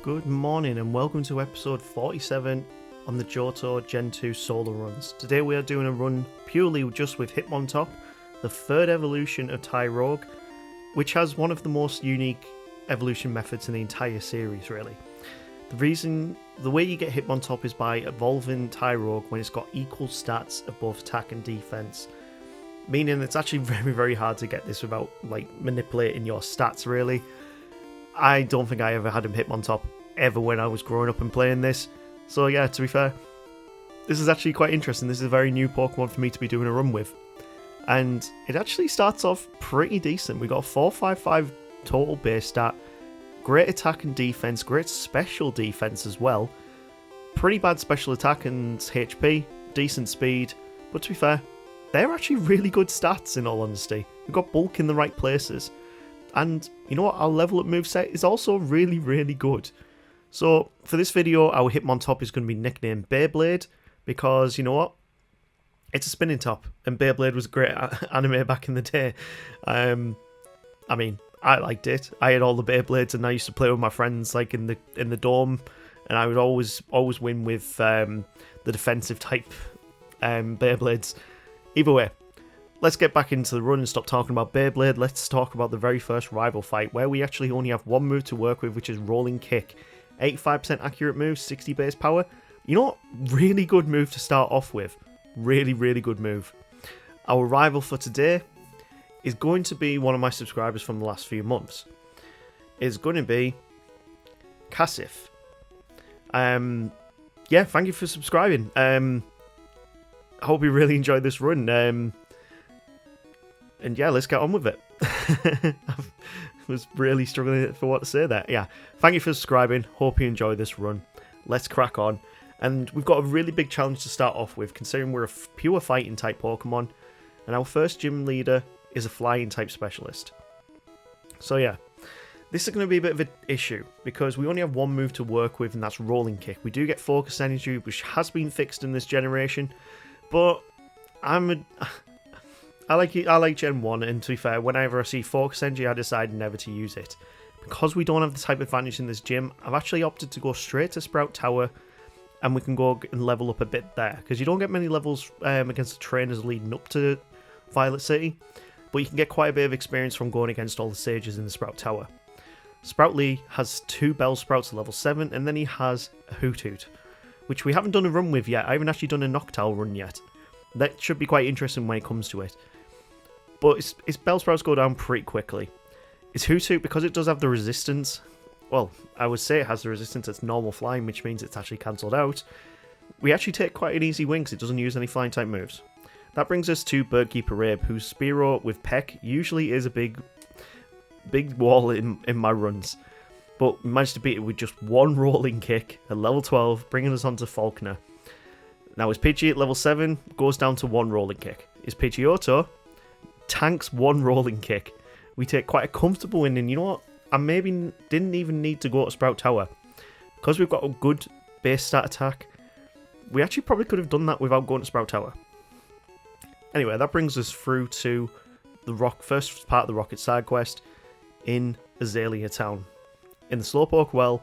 Good morning and welcome to episode 47 on the Johto Gen 2 Solo Runs. Today we are doing a run purely just with Hitmontop, the third evolution of Tyrogue, which has one of the most unique evolution methods in the entire series really. The way you get Hitmontop is by evolving Tyrogue when it's got equal stats of both attack and defense, meaning it's actually very hard to get this without manipulating your stats really. I don't think I ever had him Hitmontop ever when I was growing up and playing this. So yeah, to be fair, this is actually quite interesting. This is a very new Pokemon for me to be doing a run with. And it actually starts off pretty decent. We got a 455 total base stat, great attack and defense, great special defense as well. Pretty bad special attack and HP, decent speed. But to be fair, they're actually really good stats in all honesty. We've got bulk in the right places. And you know what, our level up moveset is also really good. So for this video, our Hitmontop is going to be nicknamed Beyblade, because you know what, it's a spinning top, and Beyblade was a great anime back in the day. I mean, I liked it. I had all the Beyblades, and I used to play with my friends like in the dorm, and I would always win with the defensive type Beyblades. Either way, let's get back into the run and stop talking about Beyblade. Let's talk about the very first rival fight, where we actually only have one move to work with, which is Rolling Kick. 85% accurate move, 60 base power. You know what? Really good move to start off with. Really good move. Our rival for today is going to be one of my subscribers from the last few months. It's going to be Casif. Yeah, thank you for subscribing. I hope you really enjoyed this run. And yeah, let's get on with it. I was really struggling for what to say there. Yeah, thank you for subscribing. Hope you enjoy this run. Let's crack on. And we've got a really big challenge to start off with, considering we're a pure fighting type Pokemon. And our first gym leader is a flying type specialist. So yeah, this is going to be a bit of an issue, because we only have one move to work with, and that's Rolling Kick. We do get Focus Energy, which has been fixed in this generation. But I like Gen 1, and to be fair, whenever I see Focus Energy, I decide never to use it. Because we don't have the type advantage in this gym, I've actually opted to go straight to Sprout Tower, and we can go and level up a bit there. Because you don't get many levels against the trainers leading up to Violet City, but you can get quite a bit of experience from going against all the sages in the Sprout Tower. Sproutly has 2 Bellsprouts at level 7, and then he has a Hoothoot, which we haven't done a run with yet. I haven't actually done a Noctowl run yet. That should be quite interesting when it comes to it. But its Bellsprouts go down pretty quickly. Its Hoothoot, because it does have the resistance, well, I would say it has the resistance, it's normal flying, which means it's actually cancelled out. We actually take quite an easy win because it doesn't use any flying type moves. That brings us to Birdkeeper Abe, whose Spearow with Peck usually is a big wall in my runs. But we managed to beat it with just one Rolling Kick at level 12, bringing us on to Falconer. Now his Pidgey at level 7 goes down to one Rolling Kick. His Pidgeotto tanks one Rolling Kick. We take quite a comfortable win, and you know what? I maybe didn't even need to go to Sprout Tower. Because we've got a good base stat attack, we actually probably could have done that without going to Sprout Tower. Anyway, that brings us through to the first part of the Rocket side quest in Azalea Town. In the Slowpoke Well,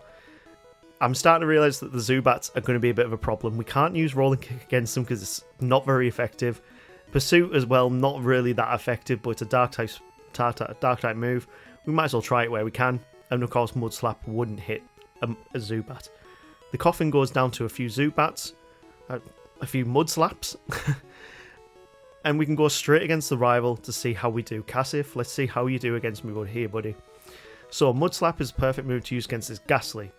I'm starting to realise that the Zubats are going to be a bit of a problem. We can't use Rolling Kick against them because it's not very effective. Pursuit as well, not really that effective, but it's a dark type move. We might as well try it where we can, and of course Mud Slap wouldn't hit a Zubat. The Coffin goes down to a few Zubats, a few Mud Slaps, and we can go straight against the rival to see how we do. Casif, let's see how you do against me here, buddy. So Mud Slap is a perfect move to use against this Ghastly.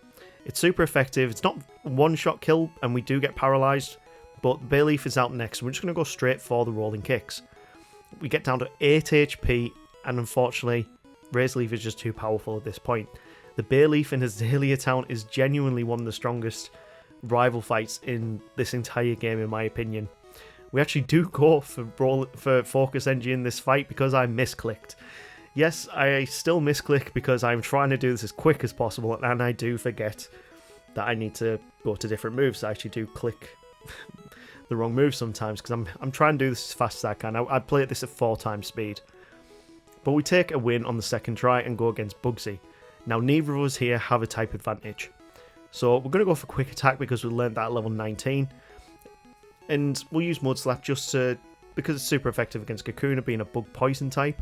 It's super effective, it's not one-shot kill, and we do get paralysed, but Bayleaf is out next, and we're just going to go straight for the Rolling Kicks. We get down to 8 HP, and unfortunately, Razor Leaf is just too powerful at this point. The Bayleaf in Azalea Town is genuinely one of the strongest rival fights in this entire game, in my opinion. We actually do go for Focus Energy in this fight because I misclicked. Yes, I still misclick because I'm trying to do this as quick as possible, and I do forget that I need to go to different moves. I actually do click the wrong move sometimes because I'm trying to do this as fast as I can. I play this at 4 times speed. But we take a win on the second try and go against Bugsy. Now neither of us here have a type advantage. So we're going to go for quick attack because we learned that at level 19. And we'll use Mud Slap just to, because it's super effective against Kakuna being a bug poison type.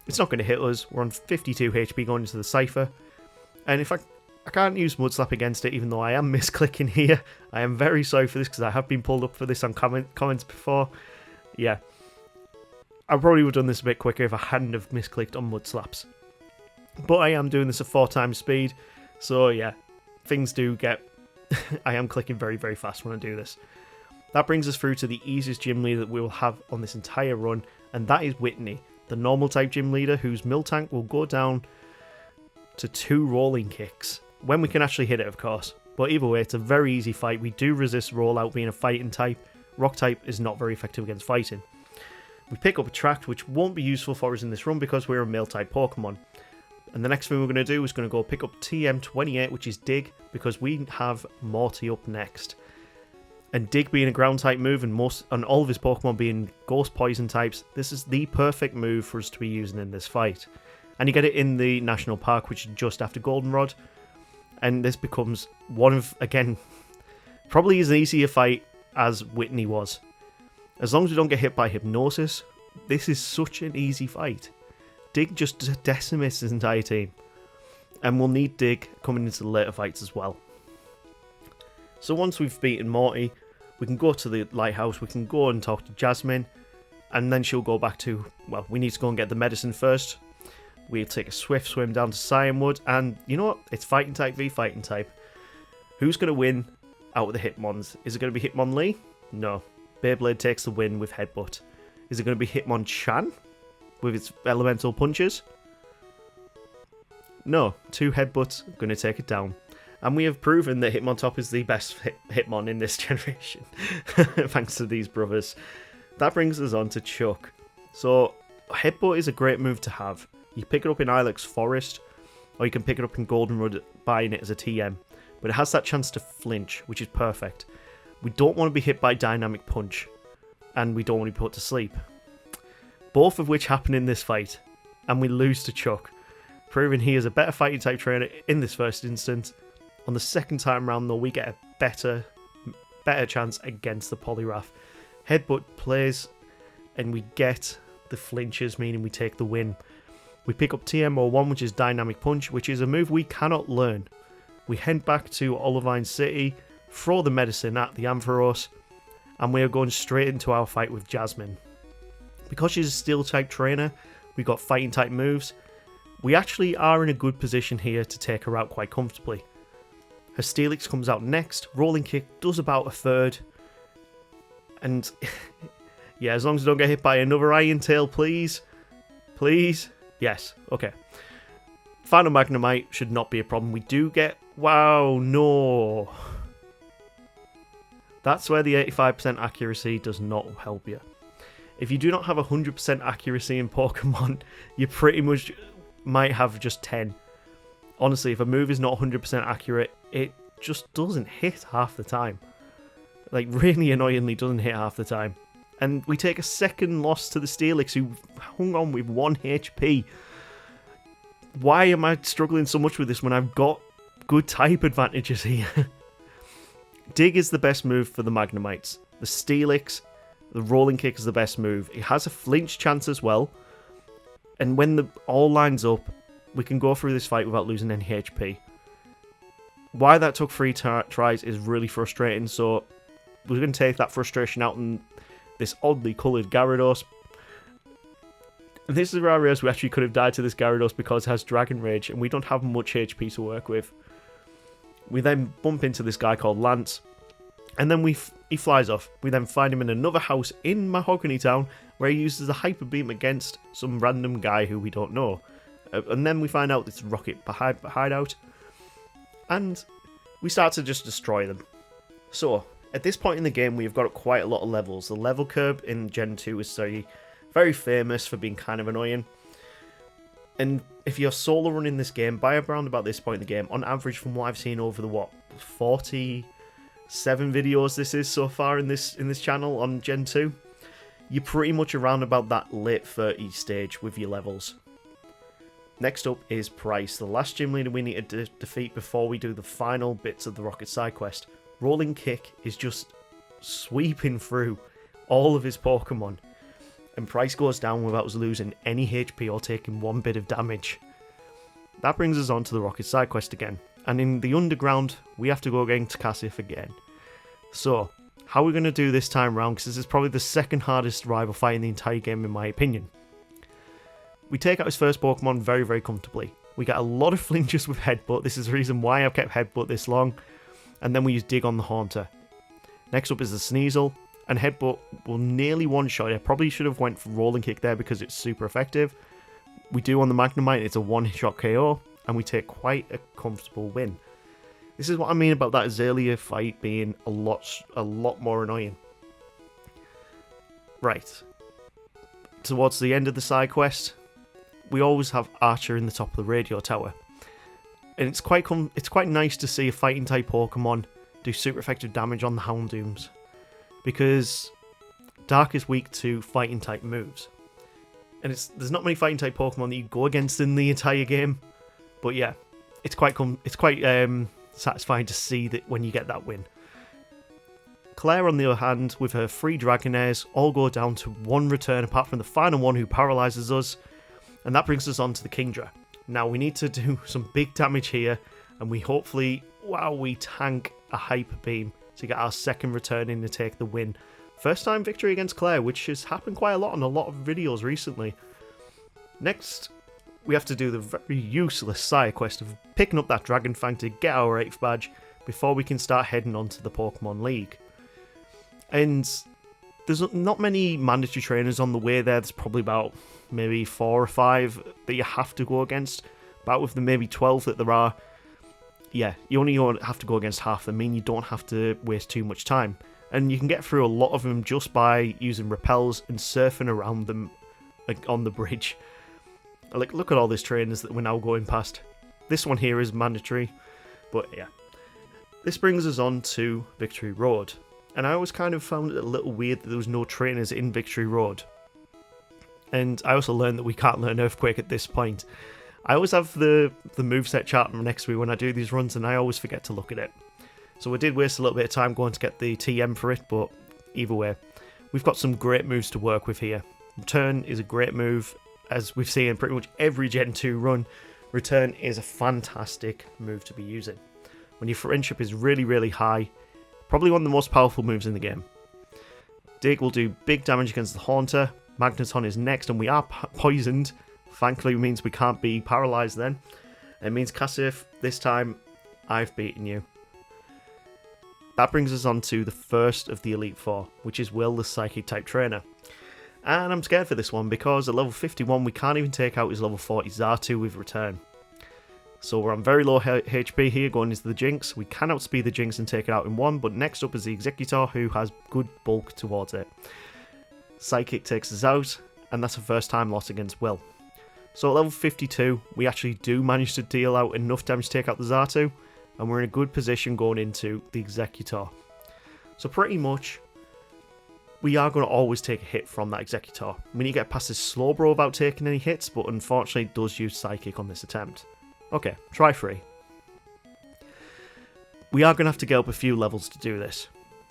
It's not going to hit us. We're on 52 HP going into the Cypher. And in fact, I can't use Mud Slap against it even though I am misclicking here. I am very sorry for this because I have been pulled up for this on comments before. Yeah. I probably would have done this a bit quicker if I hadn't have misclicked on Mud Slaps. But I am doing this at 4 times speed. So yeah, things do get... I am clicking very, very fast when I do this. That brings us through to the easiest gym leader that we will have on this entire run, and that is Whitney, the normal type gym leader whose Miltank will go down to 2 rolling kicks, when we can actually hit it of course. But either way, it's a very easy fight. We do resist rollout being a fighting type. Rock type is not very effective against fighting. We pick up Attract, which won't be useful for us in this run because we're a male type Pokemon. And the next thing we're going to do is going to go pick up TM28, which is Dig, because we have Morty up next. And Dig being a ground type move and all of his Pokemon being ghost poison types, this is the perfect move for us to be using in this fight. And you get it in the National Park, which is just after Goldenrod. And this becomes one of, again, probably as easy a fight as Whitney was. As long as we don't get hit by Hypnosis, this is such an easy fight. Dig just decimates his entire team. And we'll need Dig coming into the later fights as well. So once we've beaten Morty, we can go to the lighthouse, we can go and talk to Jasmine, and then she'll go back to, well, we need to go and get the medicine first. We'll take a swift swim down to Cyanwood, and you know what? It's fighting type v fighting type. Who's going to win out of the Hitmons? Is it going to be Hitmonlee? No. Beyblade takes the win with Headbutt. Is it going to be Hitmonchan with its elemental punches? No. 2 Headbutts are going to take it down. And we have proven that Hitmontop is the best Hitmon in this generation. Thanks to these brothers. That brings us on to Chuck. So, Headbutt is a great move to have. You pick it up in Ilex Forest, or you can pick it up in Goldenrod buying it as a TM. But it has that chance to flinch, which is perfect. We don't want to be hit by Dynamic Punch, and we don't want to be put to sleep. Both of which happen in this fight, and we lose to Chuck, proving he is a better fighting type trainer in this first instance. On the second time round though, we get a better chance against the Poliwrath. Headbutt plays, and we get the flinches, meaning we take the win. We pick up TM01, which is Dynamic Punch, which is a move we cannot learn. We head back to Olivine City, throw the medicine at the Ampharos, and we are going straight into our fight with Jasmine. Because she's a Steel type trainer, we got fighting type moves. We actually are in a good position here to take her out quite comfortably. Her Steelix comes out next, Rolling Kick does about a third, and yeah, as long as we don't get hit by another Iron Tail, please. Please. Yes, okay. Final Magnemite should not be a problem. We do get... Wow, no. That's where the 85% accuracy does not help you. If you do not have 100% accuracy in Pokemon, you pretty much might have just 10. Honestly, if a move is not 100% accurate, it just doesn't hit half the time. Like, really annoyingly doesn't hit half the time. And we take a second loss to the Steelix, who hung on with 1 HP. Why am I struggling so much with this when I've got good type advantages here? Dig is the best move for the Magnemites. The Steelix, the Rolling Kick is the best move. It has a flinch chance as well. And when the all lines up, we can go through this fight without losing any HP. Why that took 3 tries is really frustrating, so we're going to take that frustration out on this oddly coloured Gyarados. This is where I realised we actually could have died to this Gyarados because it has Dragon Rage, and we don't have much HP to work with. We then bump into this guy called Lance, and then he flies off. We then find him in another house in Mahogany Town, where he uses a Hyper Beam against some random guy who we don't know. And then we find out it's Rocket hideout, and we start to just destroy them. So, at this point in the game, we've got quite a lot of levels. The level curve in Gen 2 is very famous for being kind of annoying. And if you're solo running this game, by around about this point in the game, on average from what I've seen over the, 47 videos this is so far in this channel on Gen 2, you're pretty much around about that late 30s stage with your levels. Next up is Price, the last gym leader we need to defeat before we do the final bits of the Rocket side quest. Rolling Kick is just sweeping through all of his Pokemon, and Price goes down without us losing any HP or taking one bit of damage. That brings us on to the Rocket side quest again, and in the underground we have to go against Cassif again. So, how are we going to do this time round, because this is probably the second hardest rival fight in the entire game in my opinion. We take out his first Pokemon very, very comfortably. We get a lot of flinches with Headbutt. This is the reason why I've kept Headbutt this long. And then we use Dig on the Haunter. Next up is the Sneasel, and Headbutt will nearly one-shot it. I probably should have went for Rolling Kick there because it's super effective. We do on the Magnemite, it's a one-shot KO, and we take quite a comfortable win. This is what I mean about that Azalea fight being a lot more annoying. Right. Towards the end of the side quest, we always have Archer in the top of the radio tower, and it's quite nice to see a fighting type Pokemon do super effective damage on the Houndooms, because Dark is weak to fighting type moves, and there's not many fighting type Pokemon that you go against in the entire game, but yeah, it's quite satisfying to see that when you get that win. Claire, on the other hand, with her 3 Dragonairs, all go down to 1 return apart from the final one who paralyzes us. And that brings us on to the Kingdra. Now we need to do some big damage here, and we tank a Hyper Beam to get our second return in to take the win. First time victory against Claire, which has happened quite a lot on a lot of videos recently. Next, we have to do the very useless side quest of picking up that Dragon Fang to get our 8th badge before we can start heading on to the Pokemon League. And there's not many mandatory trainers on the way there. There's probably about maybe 4 or 5 that you have to go against. But with the maybe 12 that there are, yeah, you only have to go against half them, mean you don't have to waste too much time. And you can get through a lot of them just by using repels and surfing around them, like on the bridge. Like, look at all these trainers that we're now going past. This one here is mandatory, but yeah. This brings us on to Victory Road. And I always kind of found it a little weird that there was no trainers in Victory Road. And I also learned that we can't learn Earthquake at this point. I always have the moveset chart next to me when I do these runs, and I always forget to look at it. So we did waste a little bit of time going to get the TM for it, but either way, we've got some great moves to work with here. Return is a great move, as we've seen in pretty much every Gen 2 run. Return is a fantastic move to be using. When your friendship is really, really high, probably one of the most powerful moves in the game. Dig will do big damage against the Haunter. Magneton is next, and we are poisoned. Thankfully, it means we can't be paralyzed then. It means, Cassif, this time, I've beaten you. That brings us on to the first of the Elite Four, which is Will, the Psychic-type trainer. And I'm scared for this one, because at level 51, we can't even take out his level 40 Xatu with Return. So we're on very low HP here going into the Jinx. We can outspeed the Jinx and take it out in one, but next up is the Executor, who has good bulk towards it. Psychic takes us out, and that's a first time loss against Will. So at level 52, we actually do manage to deal out enough damage to take out the Xatu, and we're in a good position going into the Executor. So pretty much, we are going to always take a hit from that Executor. We need to get past this Slowbro without taking any hits, but unfortunately it does use Psychic on this attempt. Okay, try 3. We are going to have to get up a few levels to do this.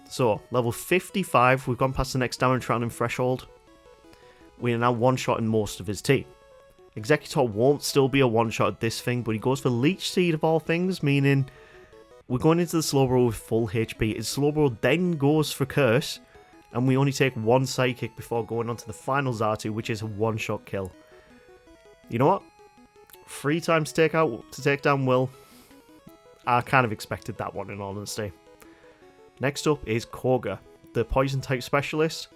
So, level 55, we've gone past the next damage round and threshold. We are now one-shotting most of his team. Executor won't still be a one-shot at this thing, but he goes for Leech Seed of all things, meaning we're going into the Slowbro with full HP. His Slowbro then goes for Curse, and we only take 1 Psychic before going on to the final Xatu, which is a one-shot kill. You know what? 3 times to take down Will. I kind of expected that one, in all honesty. Next up is Koga, the Poison-type specialist.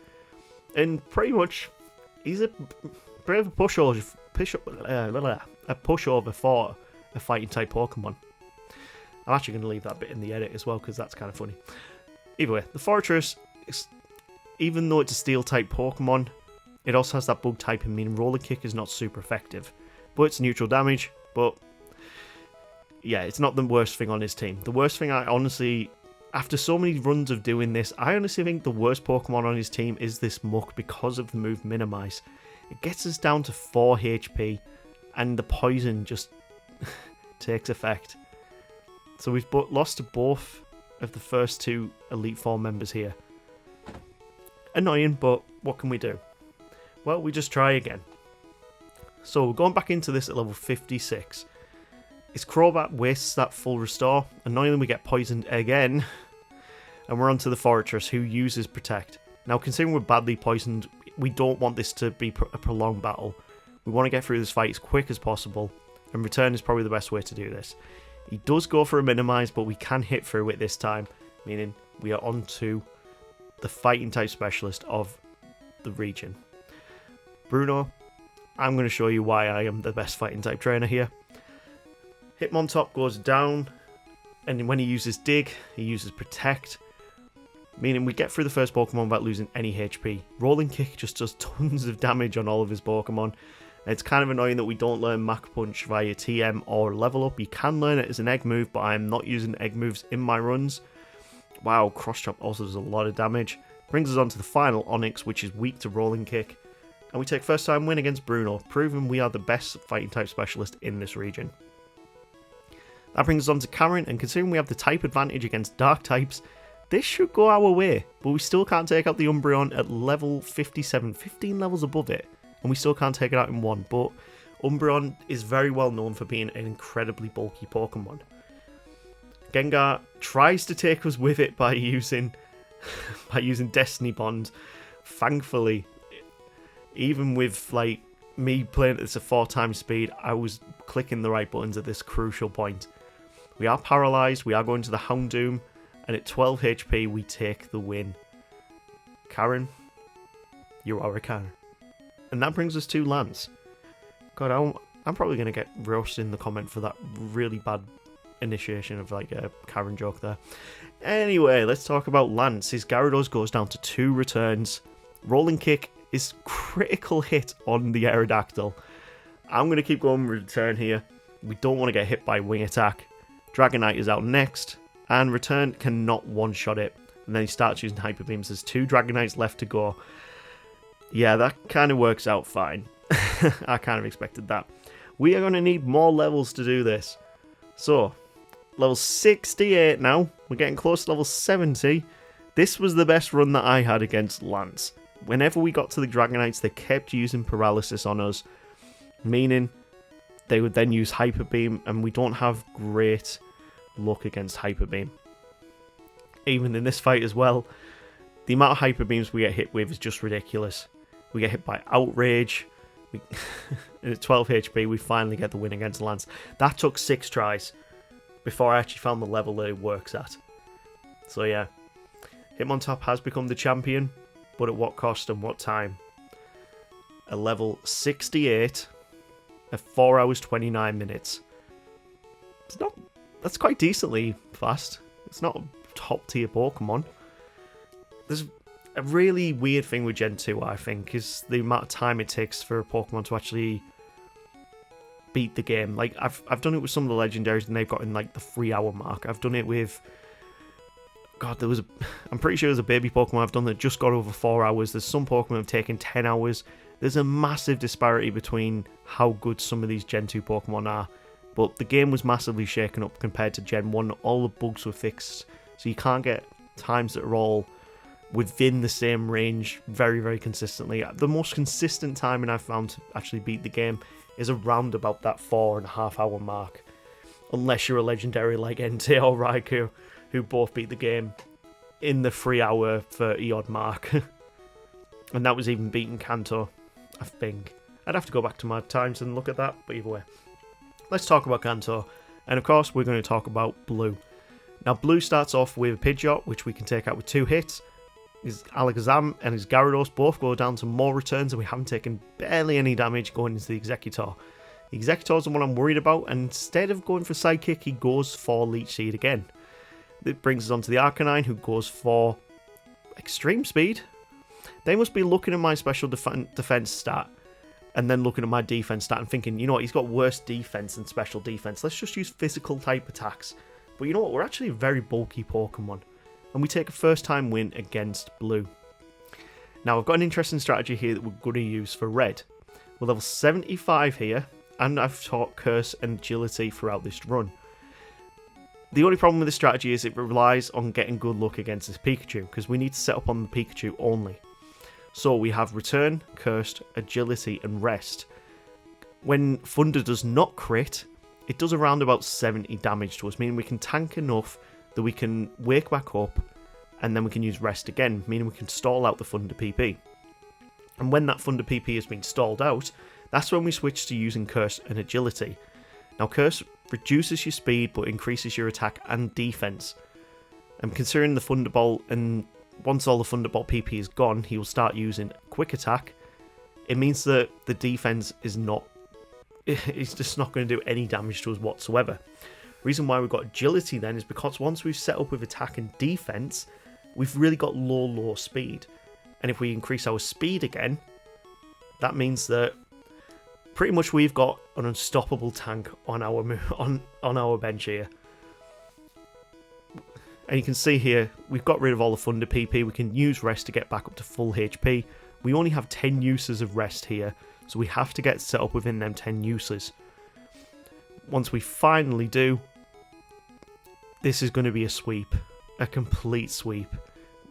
And pretty much, he's a bit of a pushover for a fighting-type Pokemon. I'm actually going to leave that bit in the edit as well, because that's kind of funny. Either way, the Fortress, even though it's a Steel-type Pokemon, it also has that Bug type, meaning Rolling Kick is not super effective. But it's neutral damage, but yeah, it's not the worst thing on his team. The worst thing, I honestly, after so many runs of doing this, I honestly think the worst Pokemon on his team is this Muck because of the move Minimize. It gets us down to 4 HP, and the poison just takes effect. So we've lost to both of the first two Elite Four members here. Annoying, but what can we do? Well, we just try again. So we're going back into this at level 56. His Crobat wastes that full restore. Annoyingly, we get poisoned again. And we're on to the Fortress, who uses Protect. Now, considering we're badly poisoned, we don't want this to be a prolonged battle. We want to get through this fight as quick as possible. And Return is probably the best way to do this. He does go for a Minimize, but we can hit through it this time. Meaning, we are on to the Fighting type specialist of the region. Bruno, I'm going to show you why I am the best Fighting type trainer here. Hitmontop goes down, and when he uses Dig, he uses Protect, meaning we get through the first Pokemon without losing any HP. Rolling Kick just does tons of damage on all of his Pokemon. It's kind of annoying that we don't learn Mach Punch via TM or Level Up. You can learn it as an Egg move, but I am not using Egg moves in my runs. Wow, Cross Chop also does a lot of damage. Brings us on to the final Onix, which is weak to Rolling Kick. And we take first time win against Bruno, proving we are the best Fighting type specialist in this region. That brings us on to Karen, and considering we have the type advantage against Dark types, this should go our way, but we still can't take out the Umbreon at level 57, 15 levels above it, and we still can't take it out in one, but Umbreon is very well known for being an incredibly bulky Pokemon. Gengar tries to take us with it by using Destiny Bond. Thankfully, even with like me playing at this at 4 times speed, I was clicking the right buttons at this crucial point. We are paralyzed, we are going to the Houndoom, and at 12 HP we take the win. Karen, you are a Karen. And that brings us to Lance. God, I'm probably going to get roasted in the comment for that really bad initiation of like a Karen joke there. Anyway, let's talk about Lance. His Gyarados goes down to 2 returns. Rolling Kick is critical hit on the Aerodactyl. I'm going to keep going with Return here. We don't want to get hit by Wing Attack. Dragonite is out next, and Return cannot one-shot it. And then he starts using Hyper Beams. There's 2 Dragonites left to go. Yeah, that kind of works out fine. I kind of expected that. We are going to need more levels to do this. So, level 68 now. We're getting close to level 70. This was the best run that I had against Lance. Whenever we got to the Dragonites, they kept using Paralysis on us, meaning they would then use Hyper Beam, and we don't have great luck against Hyper Beam. Even in this fight as well, the amount of Hyper Beams we get hit with is just ridiculous. We get hit by Outrage, and at 12 HP we finally get the win against Lance. That took 6 tries before I actually found the level that it works at. So yeah, Hitmontop has become the champion, but at what cost and what time? A level 68 at 4 hours 29 minutes. It's not. That's quite decently fast. It's not a top tier Pokemon. There's a really weird thing with Gen 2, I think, is the amount of time it takes for a Pokemon to actually beat the game. Like, I've done it with some of the legendaries and they've gotten like the 3-hour mark. I've done it with... God, I'm pretty sure there's a baby Pokemon I've done that just got over 4 hours. There's some Pokemon that have taken 10 hours. There's a massive disparity between how good some of these Gen 2 Pokemon are. But the game was massively shaken up compared to Gen 1. All the bugs were fixed. So you can't get times that are all within the same range very, very consistently. The most consistent timing I've found to actually beat the game is around about that 4.5 hour mark. Unless you're a legendary like NT or Raikou, who both beat the game in the 3 hour 30 odd mark. And that was even beating Kanto, I think. I'd have to go back to my times and look at that, but either way. Let's talk about Kanto. And of course, we're going to talk about Blue. Now, Blue starts off with a Pidgeot, which we can take out with 2 hits. His Alakazam and his Gyarados both go down to more returns, and we haven't taken barely any damage going into the Executor. The Executor is the one I'm worried about, and instead of going for Sidekick, he goes for Leech Seed again. It brings us on to the Arcanine, who goes for Extreme Speed. They must be looking at my special defense stat and then looking at my defense stat and thinking, you know what, he's got worse defense than special defense. Let's just use physical type attacks. But you know what, we're actually a very bulky Pokemon. And we take a first time win against Blue. Now, I've got an interesting strategy here that we're going to use for Red. We're level 75 here, and I've taught Curse and Agility throughout this run. The only problem with this strategy is it relies on getting good luck against this Pikachu, because we need to set up on the Pikachu only. So we have Return, Cursed, Agility, and Rest. When Thunder does not crit, it does around about 70 damage to us, meaning we can tank enough that we can wake back up, and then we can use Rest again, meaning we can stall out the Thunder PP. And when that Thunder PP has been stalled out, that's when we switch to using Curse and Agility. Now, Curse reduces your speed, but increases your attack and defense. And considering the Thunderbolt, and once all the Thunderbolt PP is gone, he will start using Quick Attack. It means that the defense is not, it's just not going to do any damage to us whatsoever. Reason why we've got Agility then is because once we've set up with attack and defense, we've really got low speed. And if we increase our speed again, that means that pretty much we've got an unstoppable tank on our bench here. And you can see here, we've got rid of all the Thunder PP. We can use Rest to get back up to full HP. We only have 10 uses of Rest here, so we have to get set up within them 10 uses. Once we finally do, this is going to be a sweep. A complete sweep.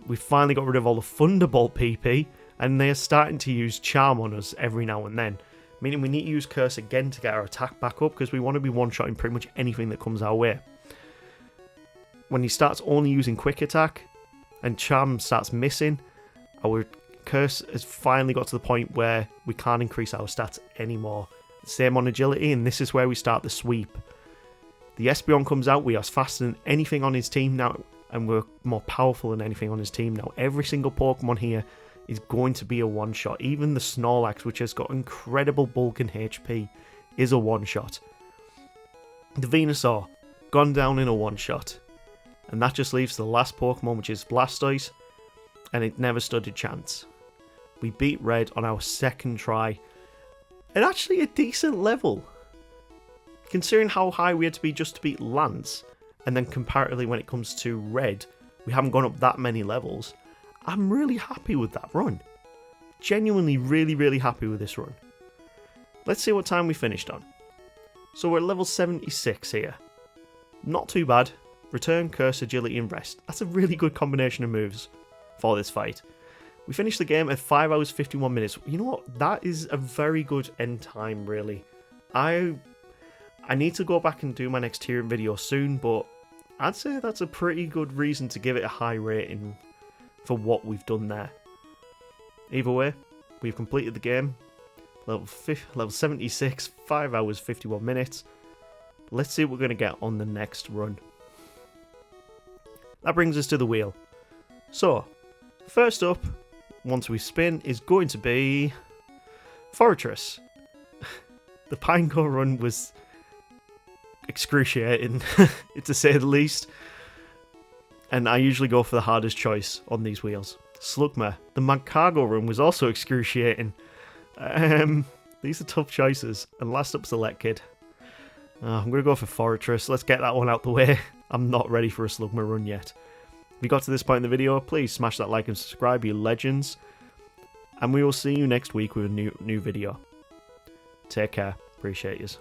We finally got rid of all the Thunderbolt PP, and they are starting to use Charm on us every now and then. Meaning we need to use Curse again to get our attack back up, because we want to be one-shotting pretty much anything that comes our way. When he starts only using Quick Attack, and Charm starts missing, our Curse has finally got to the point where we can't increase our stats anymore. Same on Agility, and this is where we start the sweep. The Espeon comes out, we are faster than anything on his team now, and we're more powerful than anything on his team now. Every single Pokemon here is going to be a one-shot. Even the Snorlax, which has got incredible bulk and HP, is a one-shot. The Venusaur, gone down in a one-shot. And that just leaves the last Pokemon, which is Blastoise, and it never stood a chance. We beat Red on our second try, at actually a decent level. Considering how high we had to be just to beat Lance, and then comparatively when it comes to Red, we haven't gone up that many levels. I'm really happy with that run. Genuinely really happy with this run. Let's see what time we finished on. So we're at level 76 here. Not too bad. Return, Curse, Agility and Rest. That's a really good combination of moves for this fight. We finished the game at 5 hours 51 minutes. You know what? That is a very good end time, really. I need to go back and do my next tiering video soon, but I'd say that's a pretty good reason to give it a high rating for what we've done there. Either way, we've completed the game. Level 76, 5 hours 51 minutes. Let's see what we're going to get on the next run. That brings us to the wheel. So, first up, once we spin, is going to be Fortress. The Pineco run was excruciating, to say the least. And I usually go for the hardest choice on these wheels. Slugma. The Magcargo run was also excruciating. These are tough choices. And last up's the Let Kid. I'm going to go for Fortress. Let's get that one out the way. I'm not ready for a Slugma run yet. If you got to this point in the video, please smash that like and subscribe, you legends. And we will see you next week with a new video. Take care. Appreciate yous.